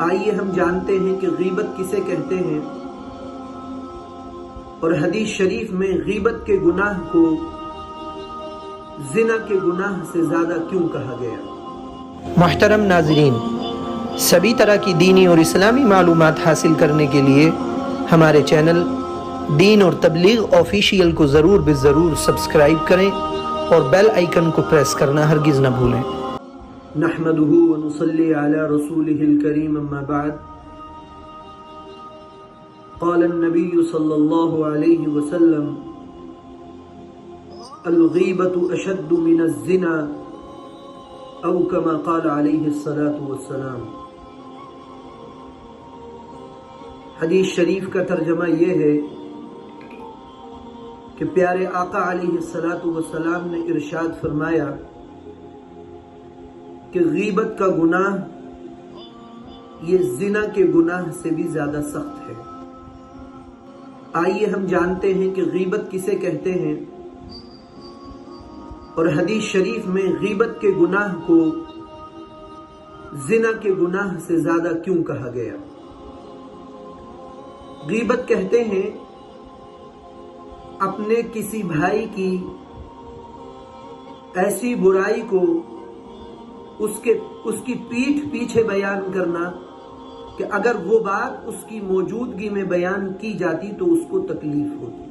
آئیے ہم جانتے ہیں کہ غیبت کسے کہتے ہیں اور حدیث شریف میں غیبت کے گناہ کو زنا کے گناہ سے زیادہ کیوں کہا گیا۔ محترم ناظرین، سبھی طرح کی دینی اور اسلامی معلومات حاصل کرنے کے لیے ہمارے چینل دین اور تبلیغ آفیشیل کو ضرور سبسکرائب کریں اور بیل آئیکن کو پریس کرنا ہرگز نہ بھولیں۔ نحمده ونصلي على رسوله الكريم اما بعد قال النبي صلى الله عليه وسلم الغيبة أشد من الزنا أو كما قال عليه الصلاة والسلام۔ حدیث شریف کا ترجمہ یہ ہے کہ پیارے آقا علیہ الصلاۃ والسلام نے ارشاد فرمایا کہ غیبت کا گناہ یہ زنا کے گناہ سے بھی زیادہ سخت ہے۔ آئیے ہم جانتے ہیں کہ غیبت کسے کہتے ہیں اور حدیث شریف میں غیبت کے گناہ کو زنا کے گناہ سے زیادہ کیوں کہا گیا۔ غیبت کہتے ہیں اپنے کسی بھائی کی ایسی برائی کو اس کی پیٹھ پیچھے بیان کرنا کہ اگر وہ بات اس کی موجودگی میں بیان کی جاتی تو اس کو تکلیف ہوتی۔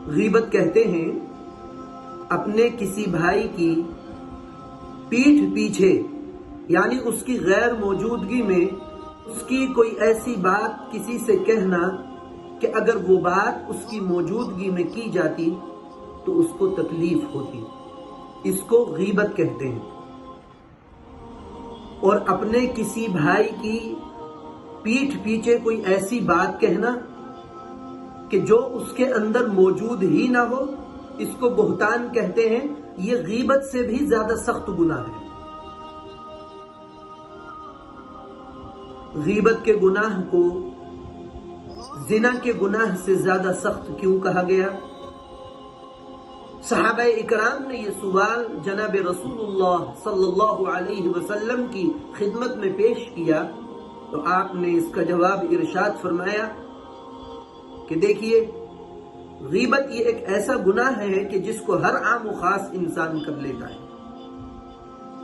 غیبت کہتے ہیں اپنے کسی بھائی کی پیٹھ پیچھے یعنی اس کی غیر موجودگی میں اس کی کوئی ایسی بات کسی سے کہنا کہ اگر وہ بات اس کی موجودگی میں کی جاتی تو اس کو تکلیف ہوتی، اس کو غیبت کہتے ہیں۔ اور اپنے کسی بھائی کی پیٹھ پیچھے کوئی ایسی بات کہنا کہ جو اس کے اندر موجود ہی نہ ہو، اس کو بہتان کہتے ہیں۔ یہ غیبت سے بھی زیادہ سخت گناہ ہے۔ غیبت کے گناہ کو زنا کے گناہ سے زیادہ سخت کیوں کہا گیا؟ صحابہ اکرام نے یہ سوال جناب رسول اللہ صلی اللہ علیہ وسلم کی خدمت میں پیش کیا تو آپ نے اس کا جواب ارشاد فرمایا کہ دیکھیے، غیبت یہ ایک ایسا گناہ ہے کہ جس کو ہر عام و خاص انسان کر لیتا ہے۔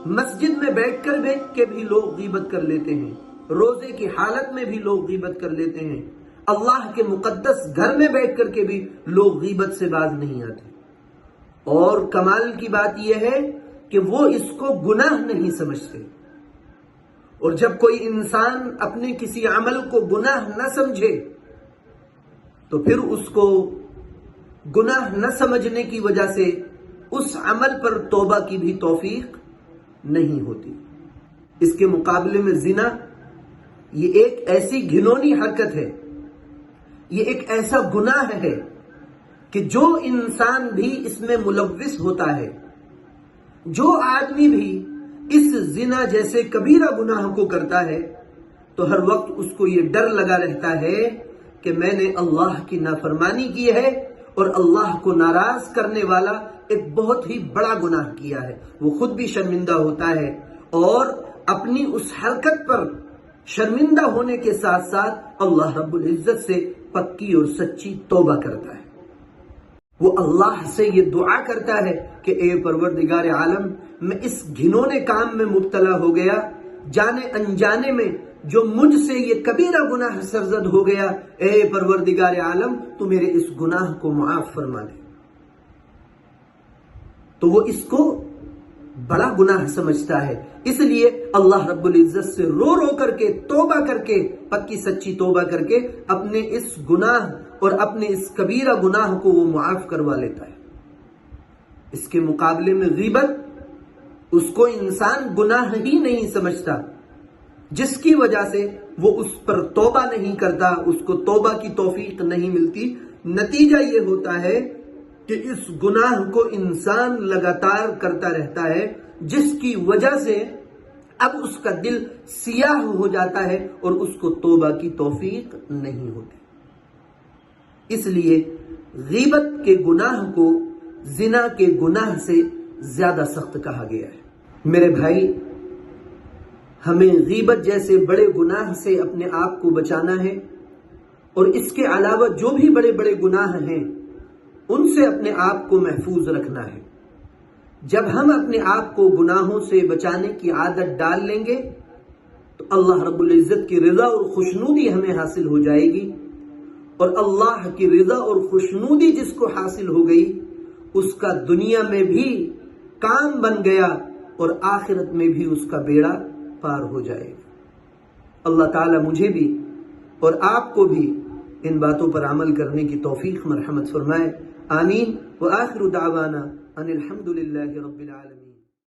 مسجد میں بیٹھ کے بھی لوگ غیبت کر لیتے ہیں، روزے کی حالت میں بھی لوگ غیبت کر لیتے ہیں، اللہ کے مقدس گھر میں بیٹھ کر کے بھی لوگ غیبت سے باز نہیں آتے۔ اور کمال کی بات یہ ہے کہ وہ اس کو گناہ نہیں سمجھتے۔ اور جب کوئی انسان اپنے کسی عمل کو گناہ نہ سمجھے تو پھر اس کو گناہ نہ سمجھنے کی وجہ سے اس عمل پر توبہ کی بھی توفیق نہیں ہوتی۔ اس کے مقابلے میں زنا یہ ایک ایسی گھنونی حرکت ہے، یہ ایک ایسا گناہ ہے کہ جو انسان بھی اس میں ملوث ہوتا ہے، جو آدمی بھی اس زنا جیسے کبیرہ گناہ کو کرتا ہے تو ہر وقت اس کو یہ ڈر لگا رہتا ہے کہ میں نے اللہ کی نافرمانی کی ہے اور اللہ کو ناراض کرنے والا ایک بہت ہی بڑا گناہ کیا ہے۔ وہ خود بھی شرمندہ ہوتا ہے اور اپنی اس حرکت پر شرمندہ ہونے کے ساتھ ساتھ اللہ رب العزت سے پکی اور سچی توبہ کرتا ہے۔ وہ اللہ سے یہ دعا کرتا ہے کہ اے پروردگار عالم، میں اس گھنونے کام میں مبتلا ہو گیا، جانے انجانے میں جو مجھ سے یہ کبیرہ گناہ سرزد ہو گیا، اے پروردگار عالم تو میرے اس گناہ کو معاف فرما دے۔ تو وہ اس کو بڑا گناہ سمجھتا ہے، اس لیے اللہ رب العزت سے رو رو کر کے توبہ کر کے پکی سچی توبہ کر کے اپنے اس گناہ اور اپنے اس کبیرہ گناہ کو وہ معاف کروا لیتا ہے۔ اس کے مقابلے میں غیبت، اس کو انسان گناہ ہی نہیں سمجھتا، جس کی وجہ سے وہ اس پر توبہ نہیں کرتا، اس کو توبہ کی توفیق نہیں ملتی۔ نتیجہ یہ ہوتا ہے کہ اس گناہ کو انسان لگاتار کرتا رہتا ہے، جس کی وجہ سے اب اس کا دل سیاہ ہو جاتا ہے اور اس کو توبہ کی توفیق نہیں ہوتی۔ اس لیے غیبت کے گناہ کو زنا کے گناہ سے زیادہ سخت کہا گیا ہے۔ میرے بھائی، ہمیں غیبت جیسے بڑے گناہ سے اپنے آپ کو بچانا ہے، اور اس کے علاوہ جو بھی بڑے بڑے گناہ ہیں ان سے اپنے آپ کو محفوظ رکھنا ہے۔ جب ہم اپنے آپ کو گناہوں سے بچانے کی عادت ڈال لیں گے تو اللہ رب العزت کی رضا اور خوشنودی ہمیں حاصل ہو جائے گی، اور اللہ کی رضا اور خوشنودی جس کو حاصل ہو گئی اس کا دنیا میں بھی کام بن گیا اور آخرت میں بھی اس کا بیڑا پار ہو جائے گا۔ اللہ تعالی مجھے بھی اور آپ کو بھی ان باتوں پر عمل کرنے کی توفیق مرحمت فرمائے، آمین۔ وآخر دعوانا ان الحمد للہ رب العالمین۔